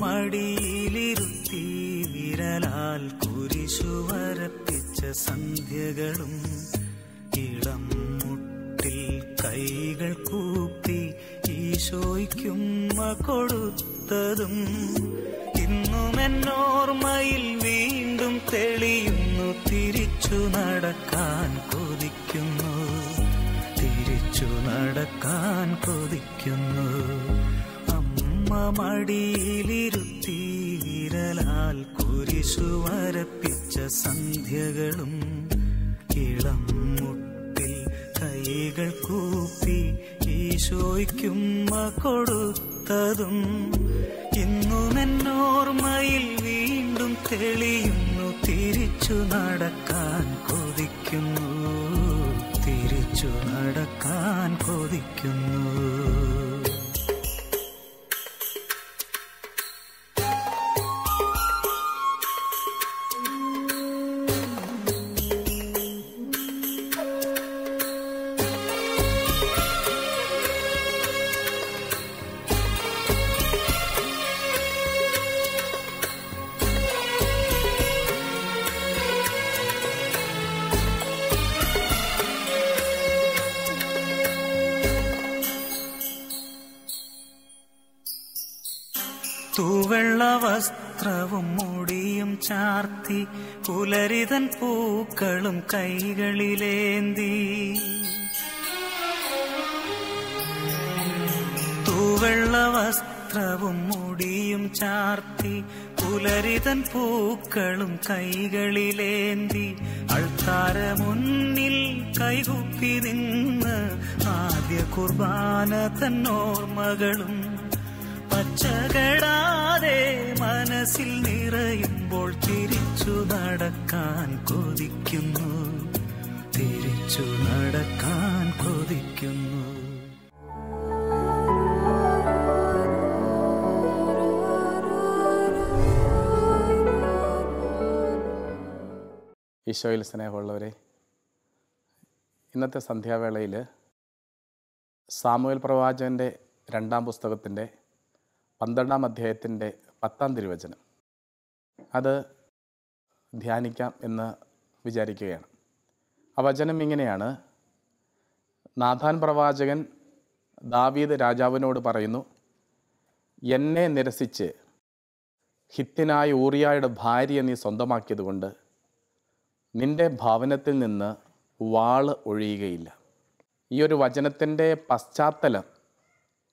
മടിയിലിരുത്തി വിരലാൽ കുരിശു വരപ്പിച്ച സന്ധ്യകളും ഇളം മുട്ടിൽ കൈകൾ കൂപ്പി ഈശോയ്ക്കുമ്മ കൊടുത്തതും ഇന്നും എന്നോർമ്മയിൽ വീണ്ടും തെളിയുന്നു. തിരിച്ചു നടക്കാൻ കൊതിക്കുന്നു, തിരിച്ചു നടക്കാൻ കൊതിക്കുന്നു. അമ്മ മടിയിലിരുത്തി വിരലാൽ കുരിശു വരപ്പിച്ച സന്ധ്യകളും ഇളം മുട്ടിൽ കൈകൾ കൂപ്പി ഈശോയ്ക്കുമ്മ കൊടുത്തതും ഇന്നും എന്നോർമ്മയിൽ വീണ്ടും തെളിയുന്നു. തിരിച്ചു നടക്കാൻ കൊതിക്കുന്നു, തിരിച്ചു നടക്കാൻ കൊതിക്കുന്നു. തൂവെള്ള വസ്ത്രവും മുടിയും ചാർത്തി പുലരിതൻ പൂക്കളും കൈകളിലേന്തി തൂവെള്ള വസ്ത്രവും മുടിയും ചാർത്തി പുലരിതൻ പൂക്കളും കൈകളിലേന്തി അൾത്താര മുന്നിൽ കൈകുപ്പി നിന്ന് ആദ്യ കുർബാന തന്നോർമ്മകളും പച്ചകടാതെ മനസ്സിൽ നിറയുമ്പോൾ തിരിച്ചു നടക്കാൻ കൊതിക്കുന്നു, തിരിച്ചു നടക്കാൻ കൊതിക്കുന്നു. ഈശോയിൽ സ്നേഹമുള്ളവരെ, ഇന്നത്തെ സന്ധ്യാവേളയിൽ സാമുവേൽ പ്രവാചകൻ്റെ 2-ാം പുസ്തകത്തിൻ്റെ 12-ാം അധ്യായത്തിൻ്റെ 10-ാം തിരുവചനം അത് ധ്യാനിക്കാം എന്ന് വിചാരിക്കുകയാണ്. ആ വചനം ഇങ്ങനെയാണ്: നാഥാൻ പ്രവാചകൻ ദാവീദ് രാജാവിനോട് പറയുന്നു, എന്നെ നിരസിച്ച് ഹിത്യനായ ഊറിയായുടെ ഭാര്യയെ നീ സ്വന്തമാക്കിയതുകൊണ്ട് നിൻ്റെ ഭവനത്തിൽ നിന്ന് വാള് ഒഴിയുകയില്ല. ഈ ഒരു വചനത്തിൻ്റെ പശ്ചാത്തലം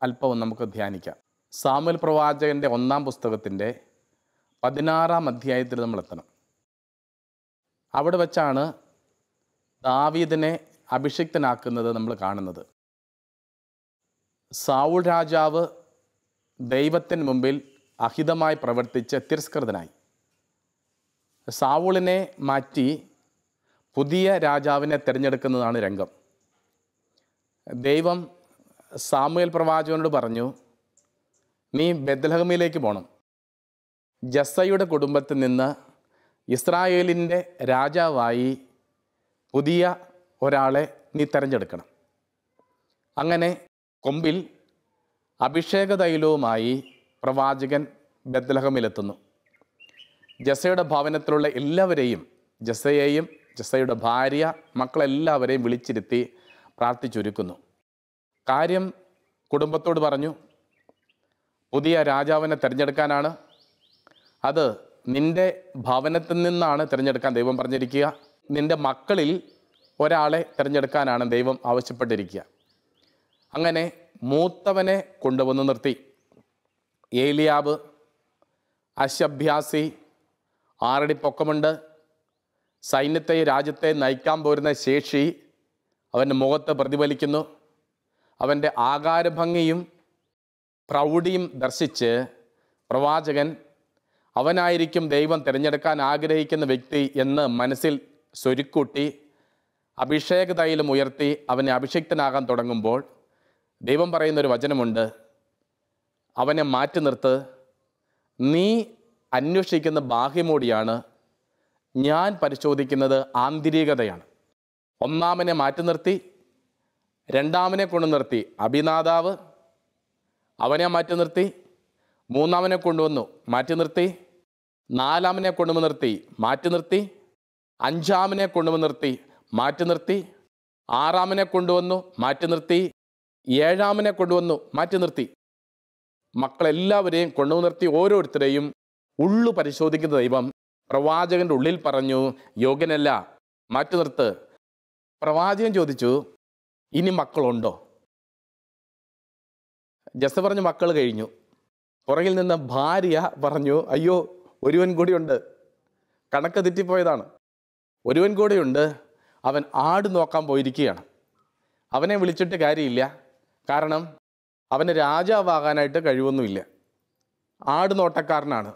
അല്പവും നമുക്ക് ധ്യാനിക്കാം. സാമുവേൽ പ്രവാചകൻ്റെ 1-ാം പുസ്തകത്തിൻ്റെ 16-ാം അധ്യായത്തിൽ നമ്മൾ എത്തണം. അവിടെ വച്ചാണ് ദാവീദിനെ അഭിഷിക്തനാക്കുന്നത് നമ്മൾ കാണുന്നത്. സാവൂൾ രാജാവ് ദൈവത്തിന് മുമ്പിൽ അഹിതമായി പ്രവർത്തിച്ച് തിരസ്കൃതനായി. സാവൂളിനെ മാറ്റി പുതിയ രാജാവിനെ തിരഞ്ഞെടുക്കുന്നതാണ് രംഗം. ദൈവം സാമുവേൽ പ്രവാചകനോട് പറഞ്ഞു, നീ ബെത്ലഹേമിലേക്ക് പോകണം. ജസ്സയുടെ കുടുംബത്തിൽ നിന്ന് ഇസ്രായേലിൻ്റെ രാജാവായി പുതിയ ഒരാളെ നീ തിരഞ്ഞെടുക്കണം. അങ്ങനെ കൊമ്പിൽ അഭിഷേക തൈലവുമായി പ്രവാചകൻ ബെത്ലഹേമിലെത്തുന്നു. ജസ്സയുടെ ഭവനത്തിലുള്ള എല്ലാവരെയും, ജസ്സയെയും ജസ്സയുടെ ഭാര്യ മക്കളെല്ലാവരെയും വിളിച്ചിരുത്തി പ്രാർത്ഥിച്ചൊരുക്കുന്നു. കാര്യം കുടുംബത്തോട് പറഞ്ഞു, പുതിയ രാജാവിനെ തിരഞ്ഞെടുക്കാനാണ്. അത് നിൻ്റെ ഭവനത്തിൽ നിന്നാണ് തിരഞ്ഞെടുക്കാൻ ദൈവം പറഞ്ഞിരിക്കുക. നിൻ്റെ മക്കളിൽ ഒരാളെ തിരഞ്ഞെടുക്കാനാണ് ദൈവം ആവശ്യപ്പെട്ടിരിക്കുക. അങ്ങനെ മൂത്തവനെ കൊണ്ടുവന്ന് നിർത്തി. ഏലിയാബ് അശഭ്യാസി, 6 അടി പൊക്കമുണ്ട്, സൈന്യത്തെ രാജ്യത്തെ നയിക്കാൻ പോരുന്ന ശേഷി അവൻ്റെ മുഖത്ത് പ്രതിഫലിക്കുന്നു. അവൻ്റെ ആകാരഭംഗിയും പ്രൗഢിയും ദർശിച്ച് പ്രവാചകൻ അവനായിരിക്കും ദൈവം തിരഞ്ഞെടുക്കാൻ ആഗ്രഹിക്കുന്ന വ്യക്തി എന്ന് മനസ്സിൽ സ്വരുക്കൂട്ടി അഭിഷേക തൈലം ഉയർത്തി അവനെ അഭിഷിക്തനാകാൻ തുടങ്ങുമ്പോൾ ദൈവം പറയുന്നൊരു വചനമുണ്ട്, അവനെ മാറ്റി നിർത്ത്. നീ അന്വേഷിക്കുന്ന ബാഹ്യമോടിയാണ്, ഞാൻ പരിശോധിക്കുന്നത് ആന്തരികതയാണ്. ഒന്നാമനെ മാറ്റി നിർത്തി, രണ്ടാമനെ കൊണ്ട് നിർത്തി അഭിനാദാവ്, അവനെ മാറ്റി നിർത്തി. മൂന്നാമനെ കൊണ്ടുവന്നു, മാറ്റി നിർത്തി. നാലാമനെ കൊണ്ടുവന്ന് നിർത്തി, മാറ്റി നിർത്തി. അഞ്ചാമനെ കൊണ്ടുവന്ന് നിർത്തി, മാറ്റി നിർത്തി. ആറാമനെ കൊണ്ടുവന്നു, മാറ്റി നിർത്തി. ഏഴാമനെ കൊണ്ടുവന്നു, മാറ്റി നിർത്തി. മക്കളെല്ലാവരെയും കൊണ്ടുവന്ന് നിർത്തി. ഓരോരുത്തരെയും ഉള്ളു പരിശോധിക്കുന്ന ദൈവം പ്രവാചകൻ്റെ ഉള്ളിൽ പറഞ്ഞു, യോഗ്യനല്ല, മാറ്റി നിർത്ത്. പ്രവാചകൻ ചോദിച്ചു, ഇനി മക്കളുണ്ടോ? ജസ പറഞ്ഞു, മക്കൾ കഴിഞ്ഞു. പുറകിൽ നിന്ന് ഭാര്യ പറഞ്ഞു, അയ്യോ ഒരുവൻ കൂടിയുണ്ട്, കണക്ക് തെറ്റിപ്പോയതാണ്. ഒരുവൻ കൂടിയുണ്ട്, അവൻ ആട് നോക്കാൻ പോയിരിക്കുകയാണ്. അവനെ വിളിച്ചിട്ട് കാര്യമില്ല, കാരണം അവന് രാജാവാകാനായിട്ട് കഴിവൊന്നുമില്ല. ആട് നോട്ടക്കാരനാണ്,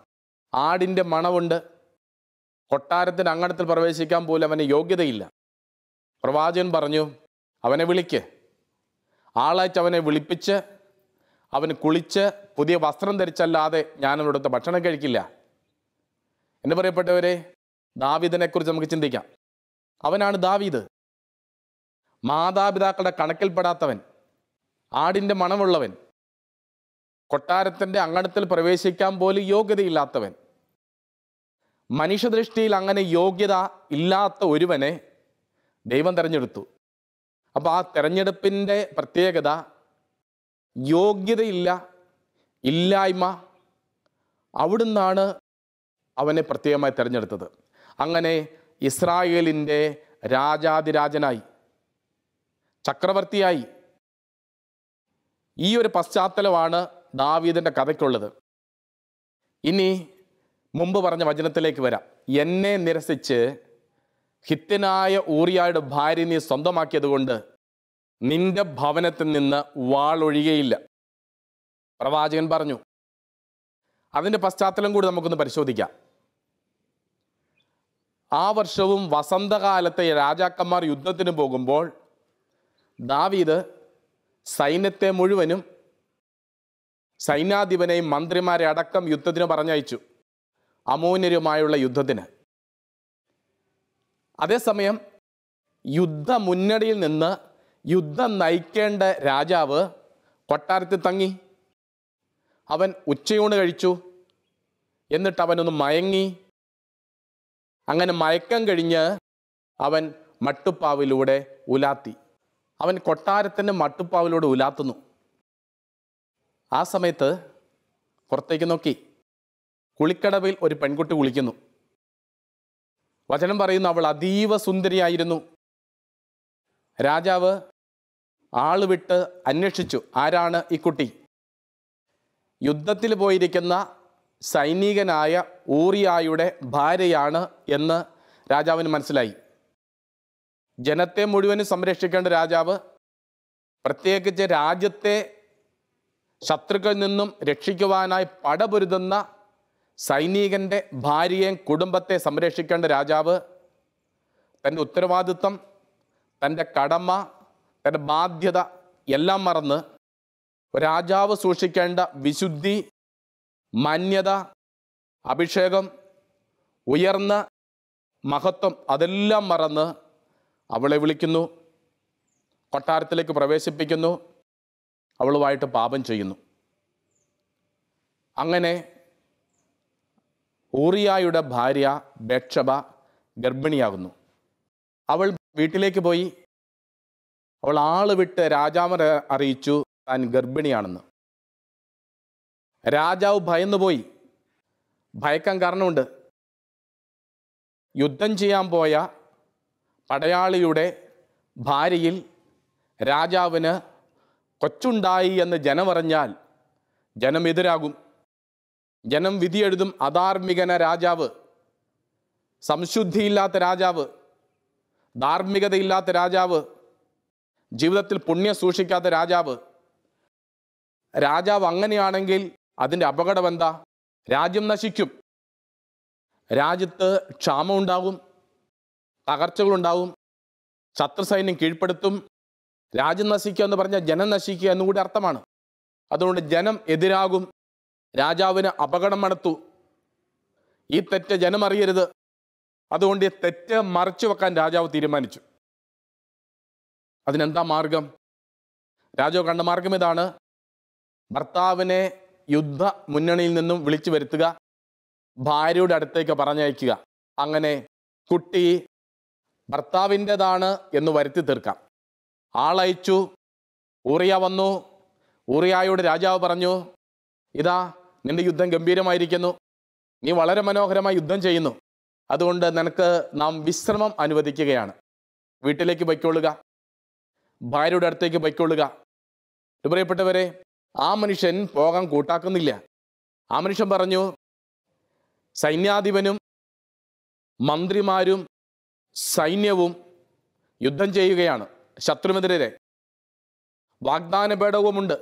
ആടിൻ്റെ മണമുണ്ട്, കൊട്ടാരത്തിന് അങ്കണത്തിൽ പ്രവേശിക്കാൻ പോലും അവന് യോഗ്യതയില്ല. പ്രവാചകൻ പറഞ്ഞു, അവനെ വിളിക്ക്. ആളയച്ച് അവനെ വിളിപ്പിച്ച് അവന് കുളിച്ച് പുതിയ വസ്ത്രം ധരിച്ചല്ലാതെ ഞാൻ അവനോടൊത്ത് ഭക്ഷണം കഴിക്കില്ല. എന്ന് പറയപ്പെട്ടവരെ, ദാവീദിനെക്കുറിച്ച് നമുക്ക് ചിന്തിക്കാം. അവനാണ് ദാവീദ്, മാതാപിതാക്കളുടെ കണക്കിൽപ്പെടാത്തവൻ, ആടിൻ്റെ മണമുള്ളവൻ, കൊട്ടാരത്തിൻ്റെ അങ്കണത്തിൽ പ്രവേശിക്കാൻ പോലും യോഗ്യതയില്ലാത്തവൻ. മനുഷ്യദൃഷ്ടിയിൽ അങ്ങനെ യോഗ്യത ഇല്ലാത്ത ഒരുവനെ ദൈവം തിരഞ്ഞെടുത്തു. അപ്പോൾ ആ തിരഞ്ഞെടുപ്പിൻ്റെ പ്രത്യേകത യോഗ്യതയില്ല, ഇല്ലായ്മ, അവിടുന്നാണ് അവനെ പ്രത്യേകമായി തിരഞ്ഞെടുത്തത്. അങ്ങനെ ഇസ്രായേലിൻ്റെ രാജാതിരാജനായി, ചക്രവർത്തിയായി. ഈ ഒരു പശ്ചാത്തലമാണ് ദാവീദിൻ്റെ കഥയ്ക്കുള്ളത്. ഇനി മുമ്പ് പറഞ്ഞ വചനത്തിലേക്ക് വരാം. എന്നെ നിരസിച്ച് ഹിത്യനായ ഊറിയായുടെ ഭാര്യ നീ സ്വന്തമാക്കിയത് കൊണ്ട് നിന്റെ ഭവനത്തിൽ നിന്ന് വാളൊഴികയില്ല, പ്രവാചകൻ പറഞ്ഞു. അതിൻ്റെ പശ്ചാത്തലം കൂടി നമുക്കൊന്ന് പരിശോധിക്കാം. ആ വർഷവും വസന്തകാലത്തെ രാജാക്കന്മാർ യുദ്ധത്തിന് പോകുമ്പോൾ ദാവീദ് സൈന്യത്തെ മുഴുവനും, സൈന്യാധിപനെയും മന്ത്രിമാരെ അടക്കം യുദ്ധത്തിന് പറഞ്ഞയച്ചു, അമോന്യരുമായുള്ള യുദ്ധത്തിന്. അതേസമയം യുദ്ധ മുന്നണിയിൽ നിന്ന് യുദ്ധം നയിക്കേണ്ട രാജാവ് കൊട്ടാരത്തിൽ തങ്ങി. അവൻ ഉച്ചയൂണ് കഴിച്ചു, എന്നിട്ട് അവനൊന്ന് മയങ്ങി. അങ്ങനെ മയക്കം കഴിഞ്ഞ് അവൻ മട്ടുപ്പാവിലൂടെ ഉലാത്തി. അവൻ കൊട്ടാരത്തിൻ്റെ മട്ടുപ്പാവിലൂടെ ഉലാത്തുന്നു. ആ സമയത്ത് പുറത്തേക്ക് നോക്കി, കുളിക്കടവിൽ ഒരു പെൺകുട്ടി കുളിക്കുന്നു. വചനം പറയുന്നു, അവൾ അതീവ സുന്ദരിയായിരുന്നു. രാജാവ് ആള് വിട്ട് അന്വേഷിച്ചു, ആരാണ് ഈ കുട്ടി? യുദ്ധത്തിൽ പോയിരിക്കുന്ന സൈനികനായ ഊറിയായുടെ ഭാര്യയാണ് എന്ന് രാജാവിന് മനസ്സിലായി. ജനത്തെ മുഴുവനും സംരക്ഷിക്കേണ്ട രാജാവ്, പ്രത്യേകിച്ച് രാജ്യത്തെ ശത്രുക്കളിൽ നിന്നും രക്ഷിക്കുവാനായി പടപൊരുതുന്ന സൈനികൻ്റെ ഭാര്യയെയും കുടുംബത്തെ സംരക്ഷിക്കേണ്ട രാജാവ്, തൻ്റെ ഉത്തരവാദിത്വം, തൻ്റെ കടമ, തൻ്റെ ബാധ്യത എല്ലാം മറന്ന് രാജാവ് സൂക്ഷിക്കേണ്ട വിശുദ്ധി, മാന്യത, അഭിഷേകം, ഉയർന്ന മഹത്വം അതെല്ലാം മറന്ന് അവളെ വിളിക്കുന്നു, കൊട്ടാരത്തിലേക്ക് പ്രവേശിപ്പിക്കുന്നു, അവളുമായിട്ട് പാപം ചെയ്യുന്നു. അങ്ങനെ ഊറിയായുടെ ഭാര്യ ബത്ശബ ഗർഭിണിയാകുന്നു. അവൾ വീട്ടിലേക്ക് പോയി. അവൾ ആള് വിട്ട് രാജാവിനെ അറിയിച്ചു താൻ ഗർഭിണിയാണെന്ന്. രാജാവ് ഭയന്നുപോയി. ഭയക്കാൻ കാരണമുണ്ട്. യുദ്ധം ചെയ്യാൻ പോയ പടയാളിയുടെ ഭാര്യയിൽ രാജാവിന് കൊച്ചുണ്ടായി എന്ന് ജനമറിഞ്ഞാൽ ജനം എതിരാകും. ജനം വിധിയെഴുതും. അധാർമികന രാജാവ്, സംശുദ്ധിയില്ലാത്ത രാജാവ്, ധാർമ്മികതയില്ലാത്ത രാജാവ്, ജീവിതത്തിൽ പുണ്യം സൂക്ഷിക്കാത്ത രാജാവ്. രാജാവ് അങ്ങനെയാണെങ്കിൽ അതിൻ്റെ അപകടം എന്താ? രാജ്യം നശിക്കും. രാജ്യത്ത് ക്ഷാമം ഉണ്ടാകും, തകർച്ചകളുണ്ടാവും, ശത്രു സൈന്യം കീഴ്പ്പെടുത്തും. രാജ്യം നശിക്കുക എന്ന് പറഞ്ഞാൽ ജനം നശിക്കുക എന്നുകൂടി അർത്ഥമാണ്. അതുകൊണ്ട് ജനം എതിരാകും. രാജാവിന് അപകടം മണത്തു. ഈ തെറ്റ് ജനം അറിയരുത്. അതുകൊണ്ട് ഈ തെറ്റ് മറച്ചു വെക്കാൻ രാജാവ് തീരുമാനിച്ചു. അതിനെന്താ മാർഗം? രാജാവ് കണ്ട മാർഗം ഇതാണ്. ഭർത്താവിനെ യുദ്ധ മുന്നണിയിൽ നിന്നും വിളിച്ചു വരുത്തുക, ഭാര്യയുടെ അടുത്തേക്ക് പറഞ്ഞയക്കുക. അങ്ങനെ കുട്ടി ഭർത്താവിൻ്റെതാണ് എന്ന് വരുത്തി തീർക്കാം. ആളയച്ചു, ഊറിയ വന്നു. ഊറിയായോട് രാജാവ് പറഞ്ഞു, ഇതാ നിന്റെ യുദ്ധം ഗംഭീരമായിരിക്കുന്നു, നീ വളരെ മനോഹരമായി യുദ്ധം ചെയ്യുന്നു, അതുകൊണ്ട് നിനക്ക് നാം വിശ്രമം അനുവദിക്കുകയാണ്. വീട്ടിലേക്ക് പൊയ്ക്കൊള്ളുക, ഭാര്യയുടെ അടുത്തേക്ക് പൊയ്ക്കൊള്ളുക. പ്രിയപ്പെട്ടവരെ, ആ മനുഷ്യൻ പോകാൻ കൂട്ടാക്കുന്നില്ല. ആ മനുഷ്യൻ പറഞ്ഞു, സൈന്യാധിപനും മന്ത്രിമാരും സൈന്യവും യുദ്ധം ചെയ്യുകയാണ് ശത്രുവിനെതിരെ. വാഗ്ദാന പേടകവുമുണ്ട്.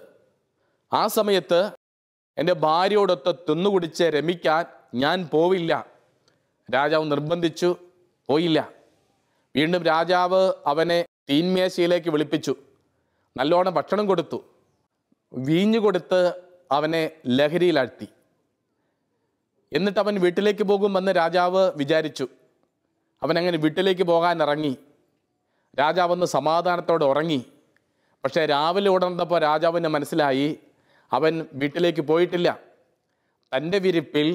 ആ സമയത്ത് എൻ്റെ ഭാര്യയോടൊത്ത് തിന്നുകുടിച്ച് രമിക്കാൻ ഞാൻ പോവില്ല. രാജാവ് നിർബന്ധിച്ചു, പോയില്ല. വീണ്ടും രാജാവ് അവനെ തീന്മേശയിലേക്ക് വിളിപ്പിച്ചു, നല്ലോണം ഭക്ഷണം കൊടുത്തു, വീഞ്ഞു കൊടുത്ത് അവനെ ലഹരിയിലാഴ്ത്തി. എന്നിട്ട് അവൻ വീട്ടിലേക്ക് പോകുമെന്ന് രാജാവ് വിചാരിച്ചു. അവനങ്ങനെ വീട്ടിലേക്ക് പോകാൻ ഇറങ്ങി. രാജാവൊന്ന് സമാധാനത്തോടെ ഉറങ്ങി. പക്ഷേ രാവിലെ ഉണർന്നപ്പോൾ രാജാവിന് മനസ്സിലായി അവൻ വീട്ടിലേക്ക് പോയിട്ടില്ല. തൻ്റെ വിരിപ്പിൽ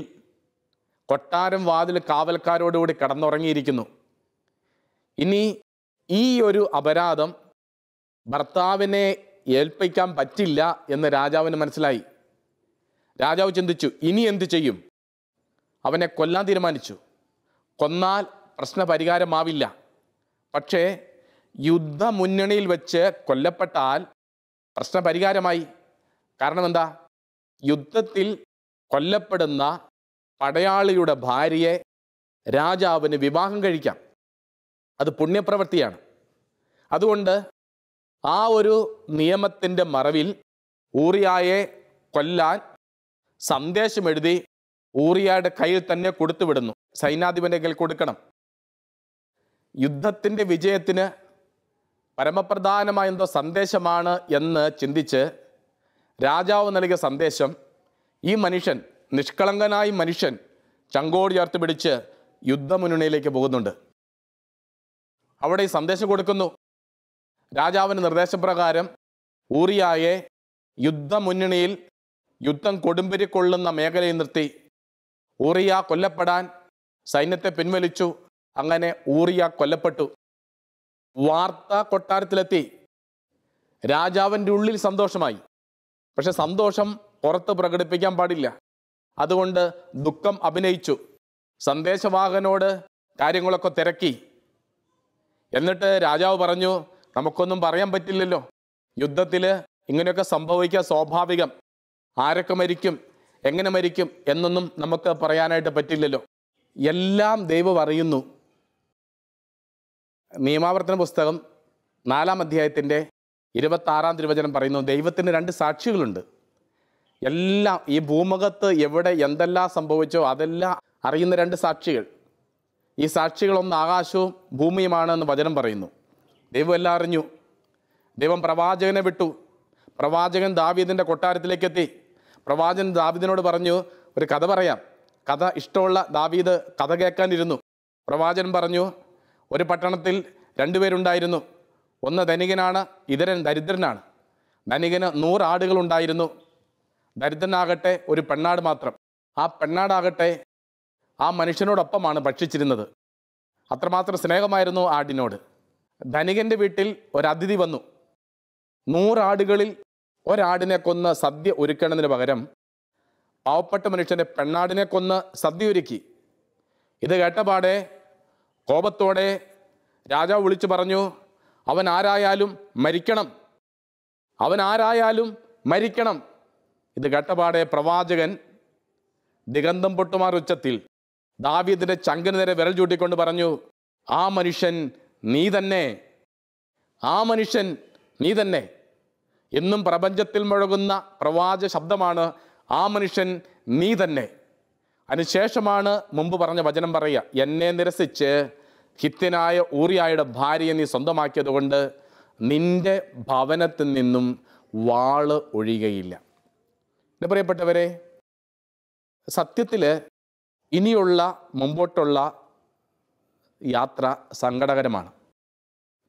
കൊട്ടാരം വാതിൽ കാവൽക്കാരോടുകൂടി കടന്നുറങ്ങിയിരിക്കുന്നു. ഇനി ഈ ഒരു അപരാധം ഭർത്താവിനെ ഏൽപ്പിക്കാൻ പറ്റില്ല എന്ന് രാജാവിന് മനസ്സിലായി. രാജാവ് ചിന്തിച്ചു, ഇനി എന്തു ചെയ്യും? അവനെ കൊല്ലാൻ തീരുമാനിച്ചു. കൊന്നാൽ പ്രശ്ന പരിഹാരമാവില്ല. പക്ഷേ യുദ്ധമുന്നണിയിൽ വെച്ച് കൊല്ലപ്പെട്ടാൽ പ്രശ്ന പരിഹാരമായി. കാരണം എന്താ? യുദ്ധത്തിൽ കൊല്ലപ്പെടുന്ന പടയാളിയുടെ ഭാര്യയെ രാജാവിന് വിവാഹം കഴിക്കാം. അത് പുണ്യപ്രവൃത്തിയാണ്. അതുകൊണ്ട് ആ ഒരു നിയമത്തിൻ്റെ മറവിൽ ഊറിയായെ കൊല്ലാൻ സന്ദേശം എഴുതി ഊറിയയുടെ കയ്യിൽ തന്നെ കൊടുത്തുവിടുന്നു. സൈന്യാധിപൻ്റെ കയ്യിൽ കൊടുക്കണം. യുദ്ധത്തിൻ്റെ വിജയത്തിന് പരമപ്രധാനമായ എന്തോ സന്ദേശമാണ് എന്ന് ചിന്തിച്ച് രാജാവ് നൽകിയ സന്ദേശം ഈ മനുഷ്യൻ, നിഷ്കളങ്കനായ മനുഷ്യൻ, ചങ്കോട് ചേർത്ത് പിടിച്ച് യുദ്ധമുന്നണിയിലേക്ക് പോകുന്നുണ്ട്. അവിടെ ഈ സന്ദേശം കൊടുക്കുന്നു. രാജാവിൻ്റെ നിർദ്ദേശപ്രകാരം ഊറിയായെ യുദ്ധമുന്നണിയിൽ യുദ്ധം കൊടുമ്പിരി കൊള്ളുന്ന മേഖലയിൽ നിർത്തി. ഊറിയ കൊല്ലപ്പെടാൻ സൈന്യത്തെ പിൻവലിച്ചു. അങ്ങനെ ഊറിയ കൊല്ലപ്പെട്ടു. വാർത്ത കൊട്ടാരത്തിലെത്തി. രാജാവിൻ്റെ ഉള്ളിൽ സന്തോഷമായി. പക്ഷെ സന്തോഷം പുറത്ത് പ്രകടിപ്പിക്കാൻ പാടില്ല. അതുകൊണ്ട് ദുഃഖം അഭിനയിച്ചു. സന്ദേശവാഹകനോട് കാര്യങ്ങളൊക്കെ തിരക്കി. എന്നിട്ട് രാജാവ് പറഞ്ഞു, നമുക്കൊന്നും പറയാൻ പറ്റില്ലല്ലോ, യുദ്ധത്തിൽ ഇങ്ങനെയൊക്കെ സംഭവിക്കുക സ്വാഭാവികം. ആരൊക്കെ മരിക്കും, എങ്ങനെ മരിക്കും എന്നൊന്നും നമുക്ക് പറയാനായിട്ട് പറ്റില്ലല്ലോ. എല്ലാം ദൈവം അറിയുന്നു. നിയമാവർത്തന പുസ്തകം 4-ാം അധ്യായത്തിൻ്റെ 26-ാം തിരുവചനം പറയുന്നു, ദൈവത്തിന് 2 സാക്ഷികളുണ്ട്. എല്ലാം ഈ ഭൂമുഖത്ത് എവിടെ എന്തെല്ലാം സംഭവിച്ചോ അതെല്ലാം അറിയുന്ന 2 സാക്ഷികൾ. ഈ സാക്ഷികളൊന്ന് ആകാശവും ഭൂമിയുമാണെന്ന് വചനം പറയുന്നു. ദൈവം എല്ലാം അറിഞ്ഞു. ദൈവം പ്രവാചകനെ വിട്ടു. പ്രവാചകൻ ദാവീദിൻ്റെ കൊട്ടാരത്തിലേക്ക് എത്തി. പ്രവാചകൻ ദാവീദിനോട് പറഞ്ഞു, ഒരു കഥ പറയാം. കഥ ഇഷ്ടമുള്ള ദാവീദ് കഥ കേൾക്കാനിരുന്നു. പ്രവാചകൻ പറഞ്ഞു, ഒരു പട്ടണത്തിൽ 2 പേരുണ്ടായിരുന്നു. ഒന്ന് ധനികനാണ്, ഇതരൻ ദരിദ്രനാണ്. ധനികന് 100 ആടുകളുണ്ടായിരുന്നു. ദരിദ്രനാകട്ടെ ഒരു പെണ്ണാട് മാത്രം. ആ പെണ്ണാടാകട്ടെ ആ മനുഷ്യനോടൊപ്പമാണ് ഭക്ഷിച്ചിരുന്നത്. അത്രമാത്രം സ്നേഹമായിരുന്നു ആടിനോട്. ധനികൻ്റെ വീട്ടിൽ ഒരതിഥി വന്നു. 100 ആടുകളിൽ ഒരാടിനെ കൊന്ന് സദ്യ ഒരുക്കണതിന് പകരം പാവപ്പെട്ട മനുഷ്യൻ്റെ പെണ്ണാടിനെ കൊന്ന് സദ്യ ഒരുക്കി. ഇത് കേട്ടപാടെ കോപത്തോടെ രാജാവ് വിളിച്ചു പറഞ്ഞു, അവൻ ആരായാലും മരിക്കണം, അവൻ ആരായാലും മരിക്കണം. ഇത് കേട്ടപാടെ പ്രവാചകൻ ദിഗന്ധം പൊട്ടുമാർ ഉച്ചത്തിൽ ദാവീദിന്റെ ചങ്കിന് നേരെ വിരൽ ചൂണ്ടിക്കൊണ്ട് പറഞ്ഞു, ആ മനുഷ്യൻ നീ തന്നെ, ആ മനുഷ്യൻ നീ തന്നെ. എന്നും പ്രപഞ്ചത്തിൽ മുഴങ്ങുന്ന പ്രവാചക ശബ്ദമാണ്, ആ മനുഷ്യൻ നീ തന്നെ. അതിനുശേഷമാണ് മുമ്പ് പറഞ്ഞ വചനം പറയുക, എന്നെ നിരസിച്ച് ഹിത്യനായ ഊറിയായുടെ ഭാര്യയെ നീ സ്വന്തമാക്കിയത് കൊണ്ട് നിന്റെ ഭവനത്തിൽ നിന്നും വാള് ഒഴിയുകയില്ല. എൻ്റെ പ്രിയപ്പെട്ടവരെ, സത്യത്തിൽ ഇനിയുള്ള മുമ്പോട്ടുള്ള യാത്ര സങ്കടകരമാണ്.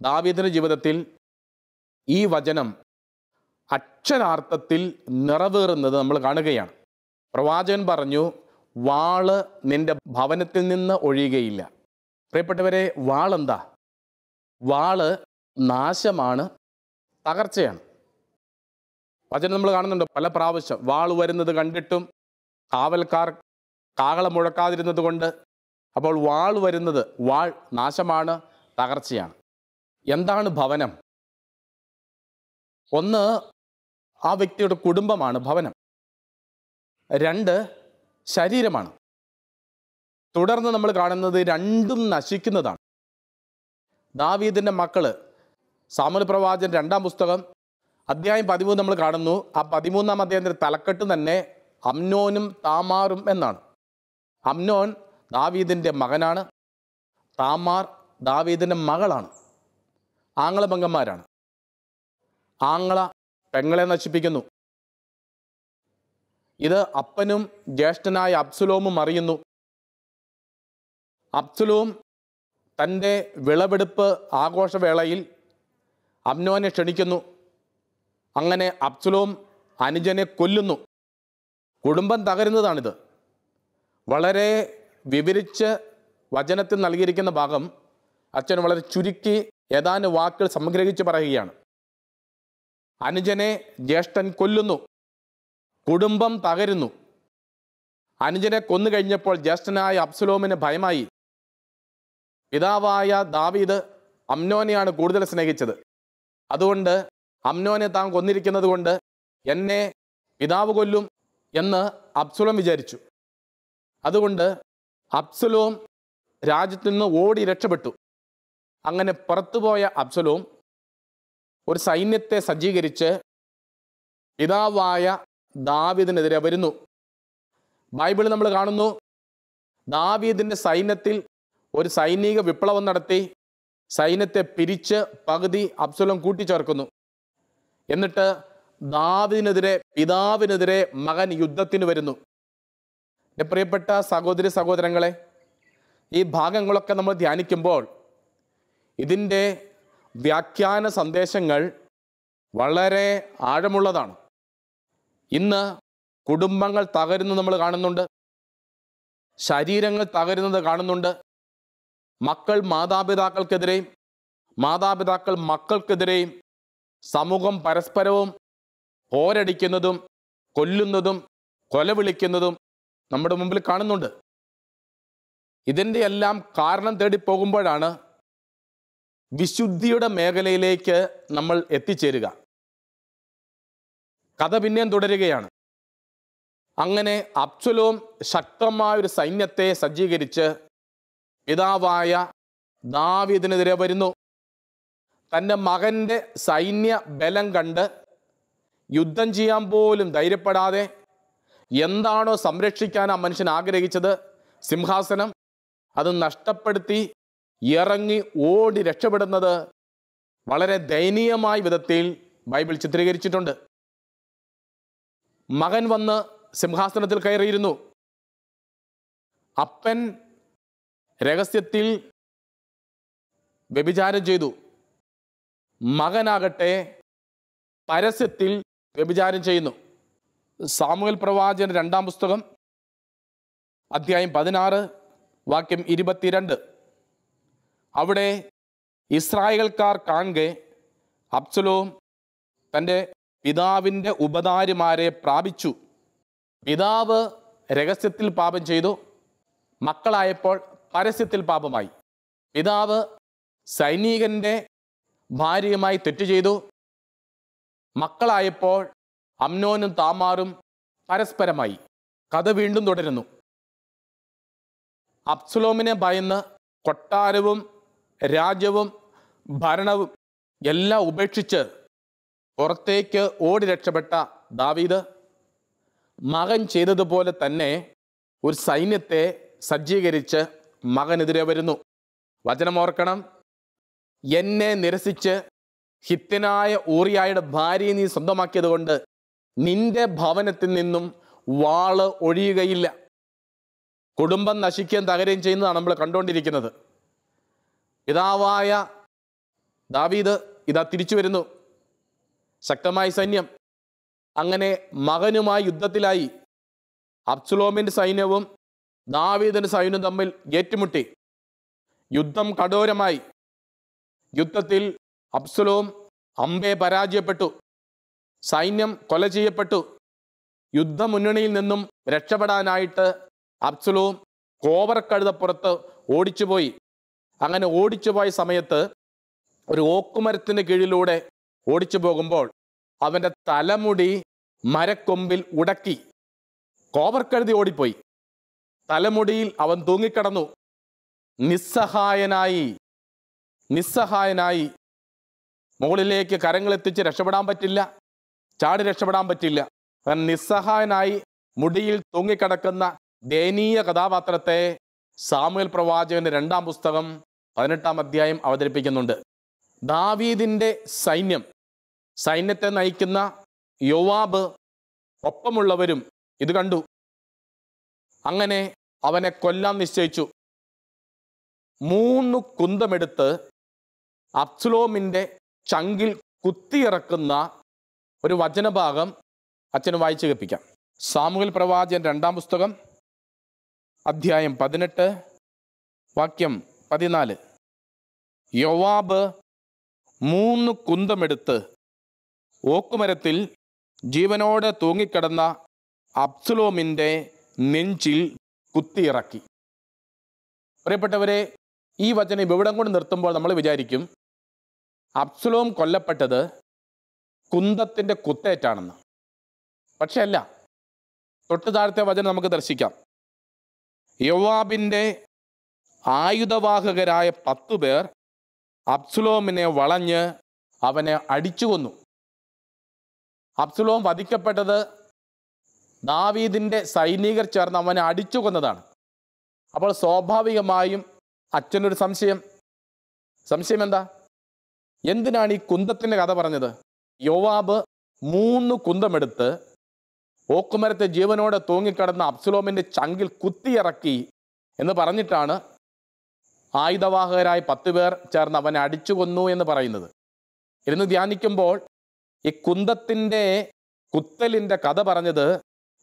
ദാവീദിന്റെ ജീവിതത്തിൽ ഈ വചനം അക്ഷരാർത്ഥത്തിൽ നിറവേറുന്നത് നമ്മൾ കാണുകയാണ്. പ്രവാചകൻ പറഞ്ഞു, വാള് നിന്റെ ഭവനത്തിൽ നിന്ന് ഒഴിയുകയില്ല. പ്രിയപ്പെട്ടവരെ, വാളെന്താ? വാള് നാശമാണ്, തകർച്ചയാണ്. വചനം നമ്മൾ കാണുന്നുണ്ട് പല പ്രാവശ്യം വാൾ വരുന്നത് കണ്ടിട്ടും കാവൽക്കാർ കാഹളം മുഴക്കാതിരുന്നത് കൊണ്ട്. അപ്പോൾ വാൾ വരുന്നത്, വാൾ നാശമാണ്, തകർച്ചയാണ്. എന്താണ് ഭവനം? ഒന്ന്, ആ വ്യക്തിയുടെ കുടുംബമാണ് ഭവനം. 2, ശരീരമാണ്. തുടർന്ന് നമ്മൾ കാണുന്നത് രണ്ടും നശിക്കുന്നതാണ്. ദാവീദിൻ്റെ മക്കള്, സാമുവേൽ പ്രവാചകൻ 2-ാം പുസ്തകം അധ്യായം 13 നമ്മൾ കാണുന്നു. ആ 13-ാം അധ്യായത്തിൻ്റെ തലക്കെട്ട് തന്നെ അമ്നോനും താമാറും എന്നാണ്. അമ്നോൻ ദാവീദിൻ്റെ മകനാണ്, താമാർ ദാവീദിൻ്റെ മകളാണ്. ആങ്ങള പെങ്ങന്മാരാണ്. ആങ്ങള പെങ്ങളെ നശിപ്പിക്കുന്നു. ഇത് അപ്പനും ജ്യേഷ്ഠനായ അബ്സലോമും അറിയുന്നു. അബ്സലോം തൻ്റെ വിളവെടുപ്പ് ആഘോഷവേളയിൽ അമ്നോനെ ക്ഷണിക്കുന്നു. അങ്ങനെ അബ്സലോം അനുജനെ കൊല്ലുന്നു. കുടുംബം തകരുന്നതാണിത്. വളരെ വിവരിച്ച് വചനത്തിൽ നൽകിയിരിക്കുന്ന ഭാഗം അച്ഛൻ വളരെ ചുരുക്കി ഏതാനും വാക്കുകൾ സംഗ്രഹിച്ച് പറയുകയാണ്. അനുജനെ ജ്യേഷ്ഠൻ കൊല്ലുന്നു, കുടുംബം തകരുന്നു. അനുജനെ കൊന്നു കഴിഞ്ഞപ്പോൾ ജ്യേഷ്ഠനായ അബ്സലോമിന് ഭയമായി. പിതാവായ ദാവീദ് അമ്നോനെയാണ് കൂടുതൽ സ്നേഹിച്ചത്. അതുകൊണ്ട് അമ്നോനെ താൻ കൊന്നിരിക്കുന്നത് കൊണ്ട് എന്നെ പിതാവ് കൊല്ലും എന്ന് അബ്സലോം വിചാരിച്ചു. അതുകൊണ്ട് അബ്സലോം രാജ്യത്തു നിന്ന് ഓടി രക്ഷപ്പെട്ടു. അങ്ങനെ പുറത്തുപോയ അബ്സലോം ഒരു സൈന്യത്തെ സജ്ജീകരിച്ച് പിതാവായ ദാവീദിനെതിരെ വരുന്നു. ബൈബിളിൽ നമ്മൾ കാണുന്നു, ദാവീദിൻ്റെ സൈന്യത്തിൽ ഒരു സൈനിക വിപ്ലവം നടത്തി സൈന്യത്തെ പിരിച്ച് പകുതി അബ്സലോം കൂട്ടിച്ചേർക്കുന്നു. എന്നിട്ട് ദാവീദിനെതിരെ, പിതാവിനെതിരെ മകൻ യുദ്ധത്തിന് വരുന്നു. എൻ്റെ പ്രിയപ്പെട്ട സഹോദരി സഹോദരങ്ങളെ, ഈ ഭാഗങ്ങളൊക്കെ നമ്മൾ ധ്യാനിക്കുമ്പോൾ ഇതിൻ്റെ വ്യാഖ്യാന സന്ദേശങ്ങൾ വളരെ ആഴമുള്ളതാണ്. ഇന്ന് കുടുംബങ്ങൾ തകരുന്നത് നമ്മൾ കാണുന്നുണ്ട്, ശരീരങ്ങൾ തകരുന്നത് കാണുന്നുണ്ട്. മക്കൾ മാതാപിതാക്കൾക്കെതിരെയും മാതാപിതാക്കൾ മക്കൾക്കെതിരെയും സമൂഹം പരസ്പരവും പോരടിക്കുന്നതും കൊല്ലുന്നതും കൊലവിളിക്കുന്നതും നമ്മുടെ മുമ്പിൽ കാണുന്നുണ്ട്. ഇതിൻ്റെ എല്ലാം കാരണം തേടി പോകുമ്പോഴാണ് വിശുദ്ധിയുടെ മേഖലയിലേക്ക് നമ്മൾ എത്തിച്ചേരുക. കഥ പിന്നെയും തുടരുകയാണ്. അങ്ങനെ അബ്സലോം ശക്തമായൊരു സൈന്യത്തെ സജ്ജീകരിച്ച് പിതാവായ ദാവീദിനെതിരെ വരുന്നു. തൻ്റെ മകൻ്റെ സൈന്യ ബലം കണ്ട് യുദ്ധം ചെയ്യാൻ പോലും ധൈര്യപ്പെടാതെ, എന്താണോ സംരക്ഷിക്കാൻ ആ മനുഷ്യൻ ആഗ്രഹിച്ചത്, സിംഹാസനം, അത് നഷ്ടപ്പെടുത്തി ഇറങ്ങി ഓടി രക്ഷപ്പെടുന്നത് വളരെ ദയനീയമായ വിധത്തിൽ ബൈബിൾ ചിത്രീകരിച്ചിട്ടുണ്ട്. മകൻ വന്ന് സിംഹാസനത്തിൽ കയറിയിരുന്നു. അപ്പൻ രഹസ്യത്തിൽ വ്യഭിചാരം ചെയ്തു. മകനാകട്ടെ പരസ്യത്തിൽ വ്യഭിചാരം ചെയ്യുന്നു. സാമുവേൽ പ്രവാചകൻ 2-ാം പുസ്തകം അധ്യായം 16 വാക്യം 22. അവിടെ ഇസ്രായേൽക്കാർ കാണെ അബ്സലോം തൻ്റെ പിതാവിൻ്റെ ഉപതാരിമാരെ പ്രാപിച്ചു. പിതാവ് രഹസ്യത്തിൽ പാപം ചെയ്തു, മക്കളായപ്പോൾ പരസ്യത്തിൽ പാപമായി. പിതാവ് സൈനികൻ്റെ ഭാര്യയുമായി തെറ്റ് ചെയ്തു, മക്കളായപ്പോൾ അമ്നോനും താമാറും പരസ്പരമായി. കഥ വീണ്ടും തുടരുന്നു. അബ്സലോമിനെ ഭയന്ന് കൊട്ടാരവും രാജ്യവും ഭരണവും എല്ലാം ഉപേക്ഷിച്ച് പുറത്തേക്ക് ഓടി രക്ഷപ്പെട്ട ദാവീദ് മകൻ ചെയ്തതുപോലെ തന്നെ ഒരു സൈന്യത്തെ സജ്ജീകരിച്ച് മകനെതിരെ വരുന്നു. വചനമോർക്കണം, എന്നെ നിരസിച്ച് ഹിത്യനായ ഊറിയായുടെ ഭാര്യയെ നീ സ്വന്തമാക്കിയത് കൊണ്ട് നിന്റെ ഭവനത്തിൽ നിന്നും വാള് ഒഴിയുകയില്ല. കുടുംബം നശിക്കുകയും തകരുകയും ചെയ്യുന്നതാണ് നമ്മൾ കണ്ടുകൊണ്ടിരിക്കുന്നത്. പിതാവായ ദാവീദ് ഇതാ തിരിച്ചു വരുന്നു. ശക്തമായ സൈന്യം, അങ്ങനെ മകനുമായി യുദ്ധത്തിലായി. അബ്സലോമിൻ്റെ സൈന്യവും ദാവീദിൻ്റെ സൈന്യവും തമ്മിൽ ഏറ്റുമുട്ടി. യുദ്ധം കഠോരമായി. യുദ്ധത്തിൽ അബ്സലോം അമ്പെ പരാജയപ്പെട്ടു. സൈന്യം കൊല ചെയ്യപ്പെട്ടു. യുദ്ധമുന്നണിയിൽ നിന്നും രക്ഷപ്പെടാനായിട്ട് അബ്സലോം കോവർക്കഴുതപ്പുറത്ത് ഓടിച്ചുപോയി. അങ്ങനെ ഓടിച്ചുപോയ സമയത്ത് ഒരു ഓക്കുമരത്തിന് കീഴിലൂടെ ഓടിച്ചു പോകുമ്പോൾ അവൻ്റെ തലമുടി മരക്കൊമ്പിൽ ഉടക്കി. കോവർക്കഴുതി ഓടിപ്പോയി. തലമുടിയിൽ അവൻ തൂങ്ങിക്കിടന്നു. നിസ്സഹായനായി. മുകളിലേക്ക് കരങ്ങളെത്തിച്ച് രക്ഷപ്പെടാൻ പറ്റില്ല, ചാടി രക്ഷപ്പെടാൻ പറ്റില്ല. അങ്ങനെ നിസ്സഹായനായി മുടിയിൽ തൂങ്ങിക്കിടക്കുന്ന ദയനീയ കഥാപാത്രത്തെ സാമുവേൽ പ്രവാചകന്റെ 2-ാം പുസ്തകം 18-ാം അധ്യായം അവതരിപ്പിക്കുന്നുണ്ട്. ദാവീദിൻ്റെ സൈന്യത്തെ നയിക്കുന്ന യോവാബ് ഒപ്പമുള്ളവരും ഇത് കണ്ടു. അങ്ങനെ അവനെ കൊല്ലാൻ നിശ്ചയിച്ചു. 3 കുന്തമെടുത്ത് അബ്സലോമിൻ്റെ ചങ്കിൽ കുത്തിയിറക്കുന്ന ഒരു വചനഭാഗം അച്ഛന് വായിച്ചു കേൾപ്പിക്കാം. സാമുവേൽ പ്രവാചകൻ 2-ാം പുസ്തകം അധ്യായം 18 വാക്യം 14. യോവാബ് 3 കുന്തമെടുത്ത് ഓക്കുമരത്തിൽ ജീവനോടെ തൂങ്ങിക്കിടന്ന അബ്സലോമിൻ്റെ നെഞ്ചിൽ കുത്തിയിറക്കി. പ്രിയപ്പെട്ടവരെ, ഈ വചനം ഇവിടം കൊണ്ട് നിർത്തുമ്പോൾ നമ്മൾ വിചാരിക്കും അബ്സലോം കൊല്ലപ്പെട്ടത് കുന്തത്തിൻ്റെ കുത്തേറ്റാണെന്ന്. പക്ഷെ അല്ല. തൊട്ട് താഴത്തെ വചനം നമുക്ക് ദർശിക്കാം. യോവാബിൻ്റെ ആയുധവാഹകരായ 10 പേർ അബ്സലോമിനെ വളഞ്ഞ് അവനെ അടിച്ചു കൊന്നു. അബ്സലോം വധിക്കപ്പെട്ടത് ദാവീദിൻ്റെ സൈനികർ ചേർന്ന് അവനെ അടിച്ചു കൊന്നതാണ്. അപ്പോൾ സ്വാഭാവികമായും അച്ഛനൊരു സംശയം എന്താ? എന്തിനാണ് ഈ കുന്തത്തിൻ്റെ കഥ പറഞ്ഞത്? യോവാബ് 3 കുന്തമെടുത്ത് ഓക്കുമരത്തെ ജീവനോടെ തൂങ്ങിക്കിടന്ന അബ്സലോമിൻ്റെ ചങ്കിൽ കുത്തിയിറക്കി എന്ന് പറഞ്ഞിട്ടാണ് ആയുധവാഹകരായ 10 പേർ ചേർന്ന് അവനെ അടിച്ചു കൊന്നു എന്ന് പറയുന്നത്. ഇരുന്ന് ധ്യാനിക്കുമ്പോൾ ഈ കുന്തത്തിൻ്റെ കുത്തലിൻ്റെ കഥ പറഞ്ഞത്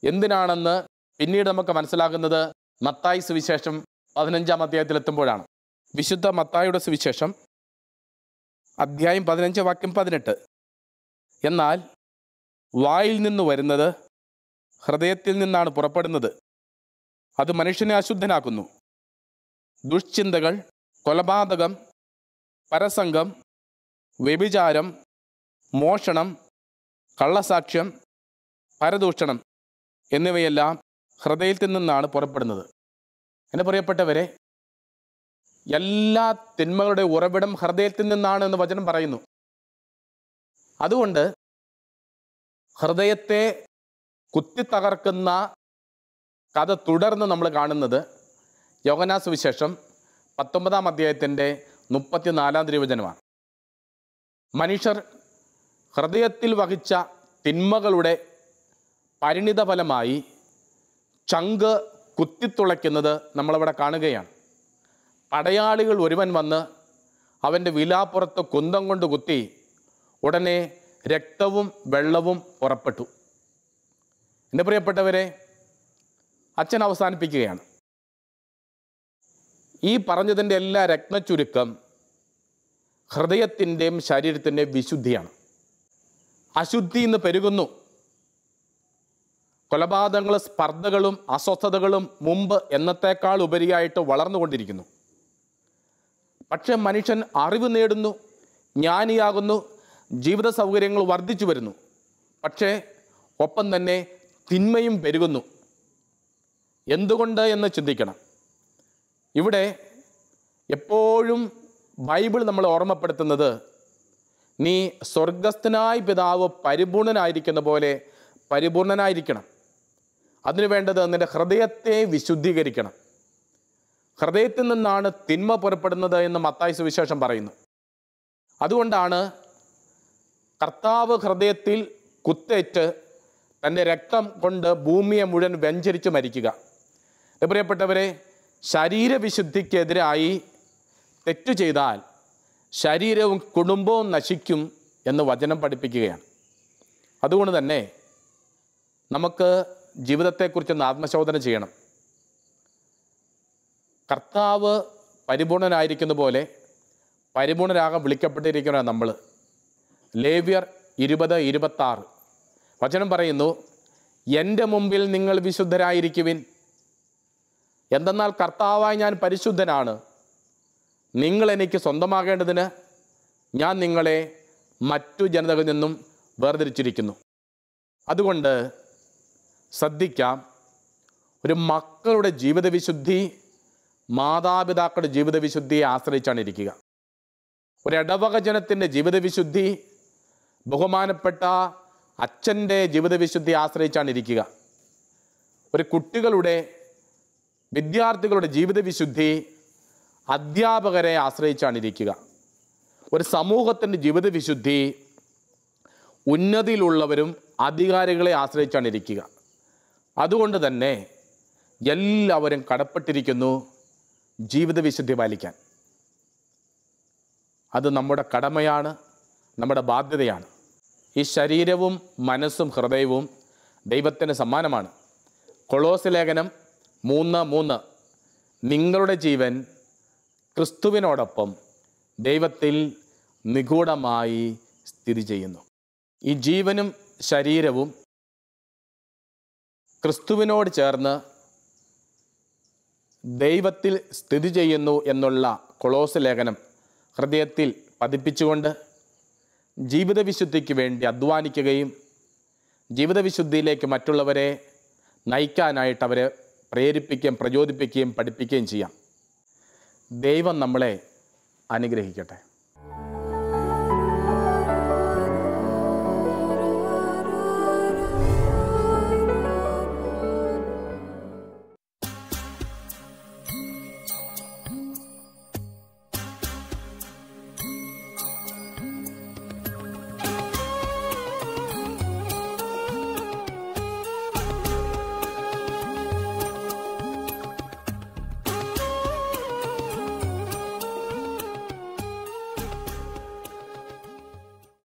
എന്തിനാണെന്ന് പിന്നീട് നമുക്ക് മനസ്സിലാകുന്നത് മത്തായി സുവിശേഷം 15-ാം അധ്യായത്തിലെത്തുമ്പോഴാണ്. വിശുദ്ധ മത്തായിയുടെ സുവിശേഷം അധ്യായം 15 വാക്യം 18. എന്നാൽ വായിൽ നിന്ന് വരുന്നത് ഹൃദയത്തിൽ നിന്നാണ് പുറപ്പെടുന്നത്, അത് മനുഷ്യനെ അശുദ്ധനാക്കുന്നു. ദുഷ്ചിന്തകൾ, കൊലപാതകം, പരസംഗം, വ്യഭിചാരം, മോഷണം, കള്ളസാക്ഷ്യം, പരദൂഷണം എന്നിവയെല്ലാം ഹൃദയത്തിൽ നിന്നാണ് പുറപ്പെടുന്നത്. എൻ്റെ പ്രിയപ്പെട്ടവരെ, എല്ലാ തിന്മകളുടെ ഉറവിടം ഹൃദയത്തിൽ നിന്നാണ് എന്ന് വചനം പറയുന്നു. അതുകൊണ്ട് ഹൃദയത്തെ കുത്തിത്തകർക്കുന്ന കഥ തുടർന്ന് നമ്മൾ കാണുന്നത് യോഹന്നാൻ സുവിശേഷം 19-ാം അധ്യായത്തിൻ്റെ 34-ാം തിരുവചനമാണ്. മനുഷ്യർ ഹൃദയത്തിൽ വഹിച്ച തിന്മകളുടെ പരിണിതഫലമായി ചങ്ക് കുത്തിത്തുളയ്ക്കുന്നത് നമ്മളവിടെ കാണുകയാണ്. പടയാളികൾ ഒരുവൻ വന്ന് അവൻ്റെ വിലാപ്പുറത്ത് കുന്തം കൊണ്ട് കുത്തി. ഉടനെ രക്തവും വെള്ളവും പുറപ്പെട്ടു. എൻ്റെ പ്രിയപ്പെട്ടവരെ, അച്ഛൻ അവസാനിപ്പിക്കുകയാണ്. ഈ പറഞ്ഞതിൻ്റെ എല്ലാ രത്നച്ചുരുക്കം ഹൃദയത്തിൻ്റെയും ശരീരത്തിൻ്റെയും വിശുദ്ധിയാണ്. അശുദ്ധി ഇന്ന് പെരുകുന്നു. കൊലപാതകങ്ങളും സ്പർദ്ധകളും അസ്വസ്ഥതകളും മുമ്പ് എന്നത്തേക്കാൾ ഉപരിയായിട്ട് വളർന്നുകൊണ്ടിരിക്കുന്നു. പക്ഷെ മനുഷ്യൻ അറിവ് നേടുന്നു, ജ്ഞാനിയാകുന്നു, ജീവിത സൗകര്യങ്ങൾ വർദ്ധിച്ചു വരുന്നു. പക്ഷേ ഒപ്പം തന്നെ തിന്മയും പെരുകുന്നു. എന്തുകൊണ്ട് എന്ന് ചിന്തിക്കണം. ഇവിടെ എപ്പോഴും ബൈബിൾ നമ്മളെ ഓർമ്മപ്പെടുത്തുന്നത്, നീ സ്വർഗസ്ഥനായ പിതാവ് പരിപൂർണനായിരിക്കുന്ന പോലെ പരിപൂർണനായിരിക്കണം. അതിനു വേണ്ടത് നിൻ്റെ ഹൃദയത്തെ വിശുദ്ധീകരിക്കണം. ഹൃദയത്തിൽ നിന്നാണ് തിന്മ പുറപ്പെടുന്നത് എന്ന് മത്തായി സുവിശേഷം പറയുന്നു. അതുകൊണ്ടാണ് കർത്താവ് ഹൃദയത്തിൽ കുത്തേറ്റ് തൻ്റെ രക്തം കൊണ്ട് ഭൂമിയെ മുഴുവൻ വ്യഞ്ചരിച്ച് മരിക്കുക. പ്രിയപ്പെട്ടവരെ, ശരീരവിശുദ്ധിക്കെതിരായി തെറ്റു ചെയ്താൽ ശരീരവും കുടുംബവും നശിക്കും എന്ന് വചനം പഠിപ്പിക്കുകയാണ്. അതുകൊണ്ട് തന്നെ നമുക്ക് ജീവിതത്തെക്കുറിച്ചൊന്ന് ആത്മശോധന ചെയ്യണം. കർത്താവ് പരിപൂർണനായിരിക്കുന്ന പോലെ പരിപൂർണരാകാൻ വിളിക്കപ്പെട്ടിരിക്കുന്ന നമ്മൾ. ലേവ്യർ 20:26 വചനം പറയുന്നു, എൻ്റെ മുമ്പിൽ നിങ്ങൾ വിശുദ്ധരായിരിക്കുവിൻ, എന്തെന്നാൽ കർത്താവായി ഞാൻ പരിശുദ്ധനാണ്. നിങ്ങൾ എനിക്ക് സ്വന്തമാകേണ്ടതിന് ഞാൻ നിങ്ങളെ മറ്റു ജനതകളിൽ നിന്നും വേർതിരിച്ചിരിക്കുന്നു. അതുകൊണ്ട് ശ്രദ്ധിക്കാം, ഒരു മക്കളുടെ ജീവിതവിശുദ്ധി മാതാപിതാക്കളുടെ ജീവിതവിശുദ്ധിയെ ആശ്രയിച്ചാണ് ഇരിക്കുക. ഒരു ഇടവക ജനത്തിൻ്റെ ജീവിതവിശുദ്ധി ബഹുമാനപ്പെട്ട അച്ഛൻ്റെ ജീവിതവിശുദ്ധി ആശ്രയിച്ചാണ് ഇരിക്കുക. ഒരു കുട്ടികളുടെ വിദ്യാർത്ഥികളുടെ ജീവിതവിശുദ്ധി അധ്യാപകരെ ആശ്രയിച്ചാണ് ഇരിക്കുക. ഒരു സമൂഹത്തിൻ്റെ ജീവിതവിശുദ്ധി ഉന്നതിയിലുള്ളവരും അധികാരികളെ ആശ്രയിച്ചാണ് ഇരിക്കുക. അതുകൊണ്ട് തന്നെ എല്ലാവരും കടപ്പെട്ടിരിക്കുന്നു ജീവിതവിശുദ്ധി പാലിക്കാൻ. അത് നമ്മുടെ കടമയാണ്, നമ്മുടെ ബാധ്യതയാണ്. ഈ ശരീരവും മനസ്സും ഹൃദയവും ദൈവത്തിന് സമ്മാനമാണ്. കൊളോസ്യ ലേഖനം 3:3 നിങ്ങളുടെ ജീവൻ ക്രിസ്തുവിനോടൊപ്പം ദൈവത്തിൽ നിഗൂഢമായി സ്ഥിതി ചെയ്യുന്നു. ഈ ജീവനും ശരീരവും ക്രിസ്തുവിനോട് ചേർന്ന് ദൈവത്തിൽ സ്ഥിതി ചെയ്യുന്നു എന്നുള്ള കൊളോസ്യ ലേഖനം ഹൃദയത്തിൽ പതിപ്പിച്ചുകൊണ്ട് ജീവിതവിശുദ്ധിക്ക് വേണ്ടി അധ്വാനിക്കുകയും ജീവിതവിശുദ്ധിയിലേക്ക് മറ്റുള്ളവരെ നയിക്കാനായിട്ട് അവരെ പ്രേരിപ്പിക്കുകയും പ്രചോദിപ്പിക്കുകയും പഠിപ്പിക്കുകയും ചെയ്യാം. ദൈവം നമ്മളെ അനുഗ്രഹിക്കട്ടെ.